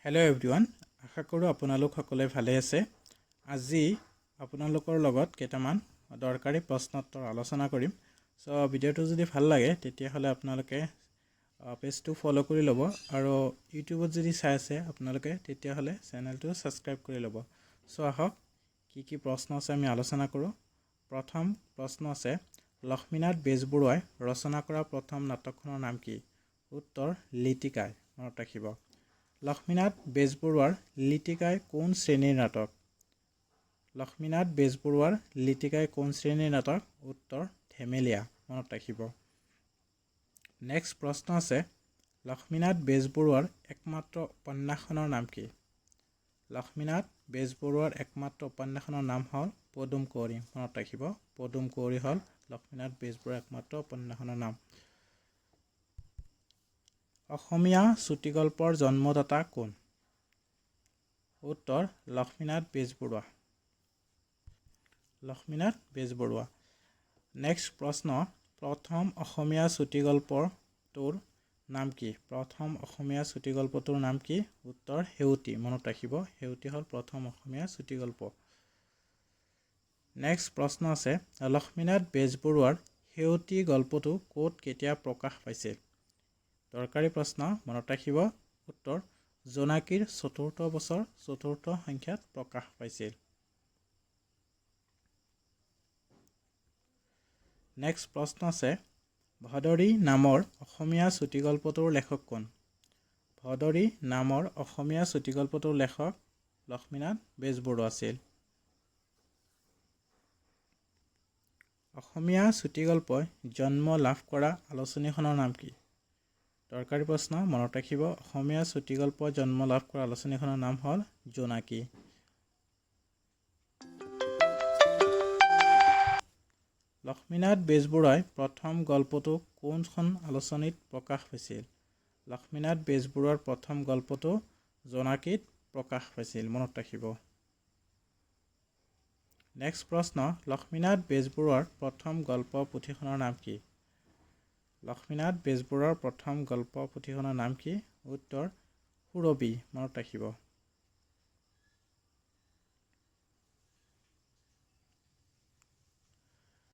Hello' everyone, আশা কৰোঁ আপোনালোক সকলোৱে ভালে আছে। আজি আপোনালোকৰ লগত কেইটামান দৰকাৰী প্ৰশ্ন উত্তৰ আলোচনা কৰিম। চ' ভিডিঅ'টো যদি ভাল লাগে তেতিয়াহ'লে আপোনালোকে পেজটো ফ'ল' কৰি ল'ব, আৰু ইউটিউবত যদি চাই আছে আপোনালোকে তেতিয়াহ'লে চেনেলটো ছাবস্ক্ৰাইব কৰি ল'ব। চ' আহক কি প্ৰশ্ন আছে আমি আলোচনা কৰোঁ। প্ৰথম প্ৰশ্ন আছে, লক্ষ্মীনাথ বেজবৰুৱাই ৰচনা কৰা প্ৰথম নাটকখনৰ নাম কি? উত্তৰ লিটিকাই। মনত ৰাখিব। লক্ষ্মীনাথ বেজবৰুৱাৰ লিটিকাই কোন শ্ৰেণীৰ নাটক? লক্ষ্মীনাথ বেজবৰুৱাৰ লিটিকাই কোন শ্ৰেণীৰ নাটক? উত্তৰ ধেমেলীয়া। মনত ৰাখিব। নেক্সট প্ৰশ্ন আছে, লক্ষ্মীনাথ বেজবৰুৱাৰ একমাত্ৰ উপন্যাসখনৰ নাম কি? লক্ষ্মীনাথ বেজবৰুৱাৰ একমাত্ৰ উপন্যাসখনৰ নাম হ'ল পদুম কুঁৱৰী। মনত ৰাখিব, পদুম কুঁৱৰী হ'ল লক্ষ্মীনাথ বেজবৰুৱাৰ একমাত্ৰ উপন্যাসখনৰ নাম। অসমীয়া চুটিগল্পৰ জন্মদাতা কোন? উত্তৰ লক্ষ্মীনাথ বেজবৰুৱা। লক্ষ্মীনাথ বেজবৰুৱা। নেক্সট প্ৰশ্ন, প্ৰথম অসমীয়া চুটিগল্পটোৰ নাম কি? প্ৰথম অসমীয়া চুটিগল্পটোৰ নাম কি? উত্তৰ সেউতী। মনত ৰাখিব, সেউতী হ'ল প্ৰথম অসমীয়া চুটিগল্প। নেক্সট প্ৰশ্ন আছে, লক্ষ্মীনাথ বেজবৰুৱাৰ সেউতী গল্পটো ক'ত কেতিয়া প্ৰকাশ পাইছিল? দৰকাৰী প্ৰশ্ন, মনত ৰাখিব। উত্তৰ জোনাকীৰ চতুৰ্থ বছৰ চতুৰ্থ সংখ্যাত প্ৰকাশ পাইছিল। নেক্সট প্ৰশ্ন আছে, ভদৰী নামৰ অসমীয়া চুটিগল্পটোৰ লেখক কোন? ভদৰী নামৰ অসমীয়া চুটিগল্পটোৰ লেখক লক্ষ্মীনাথ বেজবৰুৱা আছিল। অসমীয়া চুটিগল্পই জন্ম লাভ কৰা আলোচনীখনৰ নাম কি? দৰকাৰী প্ৰশ্ন, মনত ৰাখিব। অসমীয়া চুটিগল্পই জন্ম লাভ কৰা আলোচনীখনৰ নাম হ'ল জোনাকী। লক্ষ্মীনাথ বেজবৰুৱাই প্ৰথম গল্পটো কোনখন আলোচনীত প্ৰকাশ পাইছিল? লক্ষ্মীনাথ বেজবৰুৱাৰ প্ৰথম গল্পটো জোনাকীত প্ৰকাশ পাইছিল। মনত ৰাখিব। নেক্সট প্ৰশ্ন, লক্ষ্মীনাথ বেজবৰুৱাৰ প্ৰথম গল্প পুথিখনৰ নাম কি? লক্ষ্মীনাথ বেজবৰুৱাৰ প্ৰথম গল্প পুথিখনৰ নাম কি? উত্তৰ সুৰভি। মনত ৰাখিব।